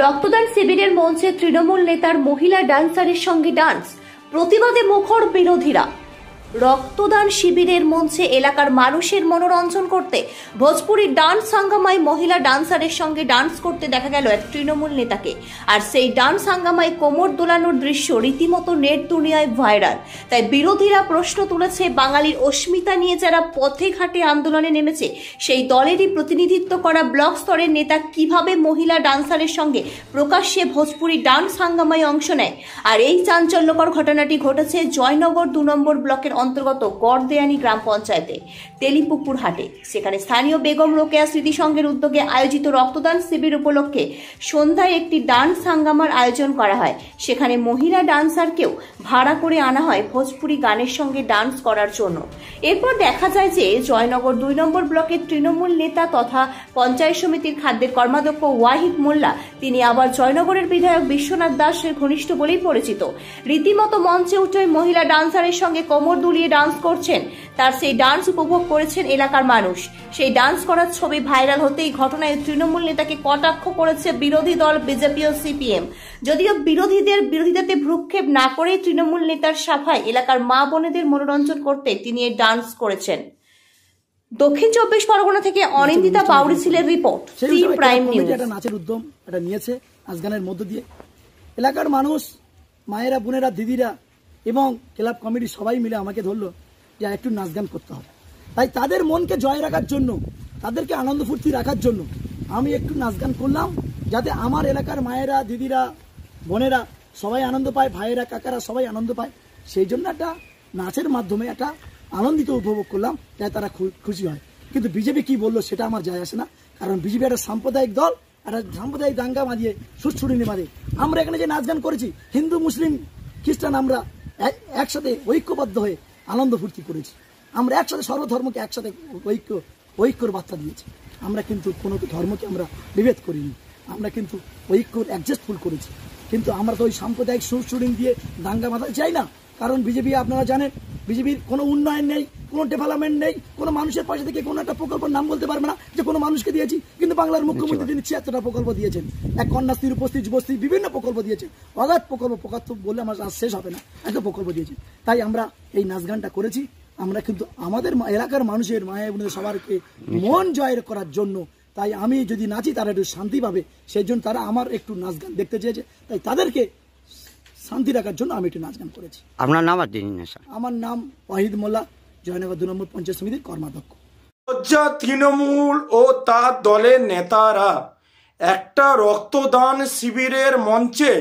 রক্তদান শিবিরের মঞ্চে তৃণমূল নেতার মহিলা ডান্সারের সঙ্গে ডান্স, প্রতিবাদে মুখর বিরোধীরা। রক্তদান শিবিরের মঞ্চে এলাকার মানুষের মনোরঞ্জন করতে ভোজপুরি ডান্স হাঙ্গামায় মহিলা ডান্সারের সঙ্গে ডান্স করতে দেখা গেল এক তৃণমূল নেতাকে। আর সেই ডান্স হাঙ্গামায় কোমর দোলানোর দৃশ্য রীতিমতো নেট দুনিয়ায় ভাইরাল। তাই বিরোধীরা প্রশ্ন তুলেছে, বাঙালির অস্মিতা নিয়ে যারা পথে ঘাটে আন্দোলনে নেমেছে সেই দলেরই প্রতিনিধিত্ব করা ব্লক স্তরের নেতা কিভাবে মহিলা ডান্সারের সঙ্গে প্রকাশ্যে ভোজপুরি ডান্স হাঙ্গামায় অংশ নেয়। আর এই চাঞ্চল্যকর ঘটনাটি ঘটেছে জয়নগর 2 নম্বর ব্লকের অন্তর্গত গড়দেয়ানি গ্রাম পঞ্চায়েতে তেলিপুকুর হাটে। সেখানে স্থানীয় বেগম রোকেয়া স্মৃতি সংঘের উদ্যোগে আয়োজিত রক্তদান শিবির উপলক্ষে সন্ধ্যায় একটি ডান্স হাঙ্গামার আয়োজন করা হয়। সেখানে মহিলা ডান্সারকেও ভাড়া করে আনা হয় ভোজপুরি গানের সঙ্গে ডান্স করার জন্য। এরপর দেখা যায় যে জয়নগর 2 নম্বর ব্লকের তৃণমূল নেতা তথা পঞ্চায়েত সমিতির খাদ্যের কর্মাধ্যক্ষ ওয়াহিদ মোল্লা, তিনি আবার জয়নগরের বিধায়ক বিশ্বনাথ দাসের ঘনিষ্ঠ বলেই পরিচিত, রীতিমতো মঞ্চে উঠে মহিলা ডান্সারের সঙ্গে কোমর দুলিয়ে ডান্স করছেন। তার সেই ডান্স উপভোগ করেছেন এলাকার মানুষ। সেই ডান্স করার ছবি ভাইরাল হতেই ঘটনায় তৃণমূল নেতাকে কটাক্ষ করেছে বিরোধী দল বিজেপি ও সিপিএম। যদিও বিরোধীদেরতে ভ্রুক্ষেপ না করে তৃণমূল নেতার সভায় এলাকার মা বোনেদের মনোরঞ্জন করতে তিনি এই ডান্স করেছেন। দক্ষিণ 24 পরগনা থেকে অনিন্দিতা বাউরি ছিলের রিপোর্ট, সি প্রাইম নিউজ। এটা নাচের উদ্যম এটা নিয়েছে নাচ গানের মধ্য দিয়ে এলাকার মানুষ, মায়েরা, বোনেরা, দিদিরা এবং ক্লাব কমিটি সবাই মিলে আমাকে ধরলো যে একটু নাচ গান করতে হবে। তাই তাদের মনকে জয় রাখার জন্য, তাদেরকে আনন্দ ফুর্তি রাখার জন্য আমি একটু নাচ গান করলাম, যাতে আমার এলাকার মায়েরা, দিদিরা, বোনেরা সবাই আনন্দ পায়, ভাইয়েরা, কাকারা সবাই আনন্দ পায়। সেই জন্য একটা নাচের মাধ্যমে একটা আনন্দিত উপভোগ করলাম, যাতে তারা খুশি হয়। কিন্তু বিজেপি কি বললো সেটা আমার যায় আসে না, কারণ বিজেপি একটা সাম্প্রদায়িক দল, একটা সাম্প্রদায়িক দাঙ্গা বাঁধিয়ে সুরছুড়িনি বাঁধে। আমরা এখানে যে নাচ গান করেছি, হিন্দু, মুসলিম, খ্রিস্টান আমরা একসাথে ঐক্যবদ্ধ হয়ে আনন্দ ফুর্তি করেছি। আমরা একসাথে সর্বধর্মকে একসাথে ঐক্যর বার্তা দিয়েছি। আমরা কিন্তু কোনো ধর্মকে আমরা বিভেদ করিনি, আমরা কিন্তু ঐক্যর অ্যাডজাস্টফুল করেছি। কিন্তু আমরা তো ওই সাম্প্রদায়িক সুরছুড়ি দিয়ে দাঙ্গা বাঁধাতে চাই না, কারণ বিজেপি আপনারা জানেন বিজেপির কোনো উন্নয়ন নেই, কোনো ডেভেলপমেন্ট নেই, কোনো মানুষের পাশে থেকে কোনো একটা প্রকল্পের নাম বলতে পারবে না যে কোনো মানুষকে দিয়েছি। কিন্তু বাংলার মুখ্যমন্ত্রী তিনি 76টা প্রকল্প দিয়েছেন, এক কন্যাশ্রী, উপস্থিত যুবশ্রী, বিভিন্ন প্রকল্প দিয়েছেন, অগাধ প্রকল্প বললে আমার শেষ হবে না, এত প্রকল্প দিয়েছেন। তাই আমরা এই নাচ গানটা করেছি। আমরা কিন্তু আমাদের এলাকার মানুষের, মায়ের বোনের সবারকে মন জয় করার জন্য। তাই আমি যদি নাচি তারা একটু শান্তি পাবে, সেই জন্য তারা আমার একটু নাচ গান দেখতে চেয়েছে, তাই তাদেরকে শান্তি রাখার জন্য আমি একটু নাচ গান করেছি। আপনার নাম? আর আমার নাম ওয়াহিদ মোল্লা, জয়নগর 2 নম্বর পঞ্চায়েত সমিতির কর্মাধ্যক্ষ। তৃণমূল ও তার দলের নেতারা একটা রক্তদান শিবিরের মঞ্চে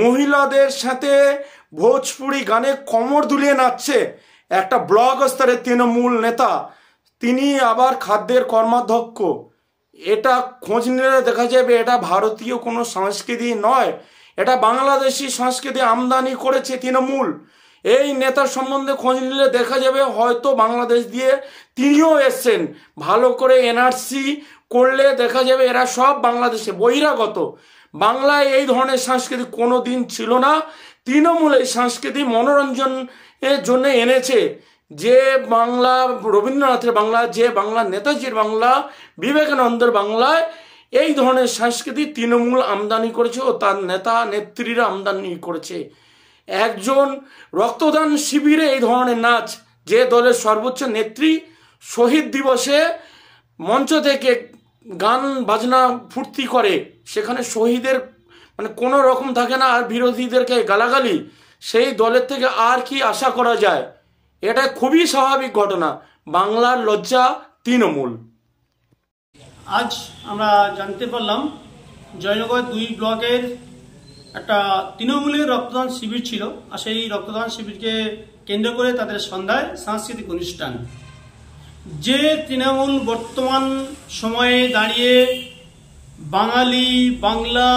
মহিলাদের সাথে ভোজপুরি গানে কোমর দুলিয়ে নাচছে একটা ব্লক স্তরের তৃণমূল নেতা, তিনি আবার খাদ্যের কর্মাধ্যক্ষ। এটা খোঁজ নিলে দেখা যাবে এটা ভারতীয় কোনো সংস্কৃতি নয়, এটা বাংলাদেশি সংস্কৃতি আমদানি করেছে তৃণমূল। এই নেতার সম্বন্ধে খোঁজ নিলে দেখা যাবে হয়তো বাংলাদেশ দিয়ে তিনিও এসছেন। ভালো করে এনআরসি করলে দেখা যাবে এরা সব বাংলাদেশে বহিরাগত। বাংলায় এই ধরনের সংস্কৃতি কোনো দিন ছিল না। তৃণমূল এই সংস্কৃতি মনোরঞ্জনের জন্য এনেছে। যে বাংলা রবীন্দ্রনাথের বাংলা, যে বাংলা নেতাজির বাংলা, বিবেকানন্দের বাংলায় এই ধরনের সংস্কৃতি তৃণমূল আমদানি করেছে ও তার নেতা নেত্রীরা আমদানি করেছে। একজন রক্তদান শিবিরে এই ধরনের নাচ, যে দলের সর্বোচ্চ নেত্রী শহীদ দিবসে মঞ্চ থেকে গান বাজনা ফুর্তি করে, সেখানে শহীদের মানে কোনো রকম থাকে না, আর বিরোধীদেরকে গালাগালি, সেই দলের থেকে আর কি আশা করা যায়? এটা খুবই স্বাভাবিক ঘটনা। বাংলার লজ্জা তৃণমূল। আজ আমরা জানতে পারলাম জয়নগর 2 ব্লকের একটা তৃণমূলের রক্তদান শিবির ছিল, আর সেই রক্তদান শিবিরকে কেন্দ্র করে তাদের সন্ধ্যায় সাংস্কৃতিক অনুষ্ঠান। যে তৃণমূল বর্তমান সময়ে দাঁড়িয়ে বাঙালি, বাংলা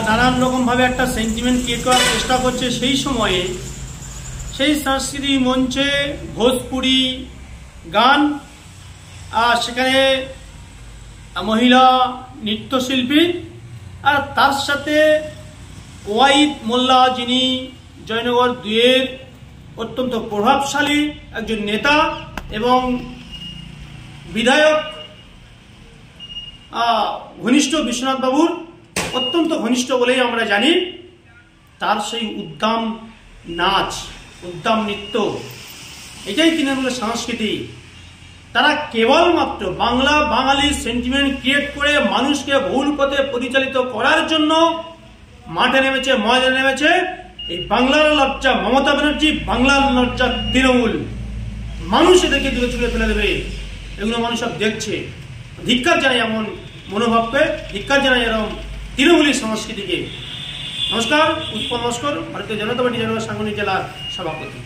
নানান রকমভাবে একটা সেন্টিমেন্ট ক্রিয়েট করার চেষ্টা করছে, সেই সময়ে সেই সাংস্কৃতিক মঞ্চে ভোজপুরি গান, আর সেখানে মহিলা নৃত্যশিল্পী, আর তার সাথে ওয়াহিদ মোল্লা, যিনি জয়নগর 2-এর অত্যন্ত প্রভাবশালী একজন নেতা এবং বিধায়ক ঘনিষ্ঠ বিশ্বনাথ বাবুর অত্যন্ত ঘনিষ্ঠ বলেই আমরা জানি। তার সেই উদ্দাম নাচ, উদ্দাম নৃত্য, এটাই তৃণমূলের সংস্কৃতি। তারা কেবলমাত্র বাংলা বাঙালির সেন্টিমেন্ট ক্রিয়েট করে মানুষকে ভুল পথে পরিচালিত করার জন্য মাঠে নেমেছে, ময়দানে নেমেছে। এই বাংলার লজ্জা মমতা ব্যানার্জি, বাংলার লজ্জা তৃণমূল। মানুষ এদেরকে দূরে ছুড়ে ফেলে দেবে, এগুলো মানুষ সব দেখছে। ধিক্কার জানাই এমন মনোভাবকে, ধিক্কার জানাই এরকম তৃণমূলী সংস্কৃতিকে। নমস্কার, উৎপল নস্কর, ভারতীয় জনতা পার্টি সাংগঠনিক জেলার সভাপতি।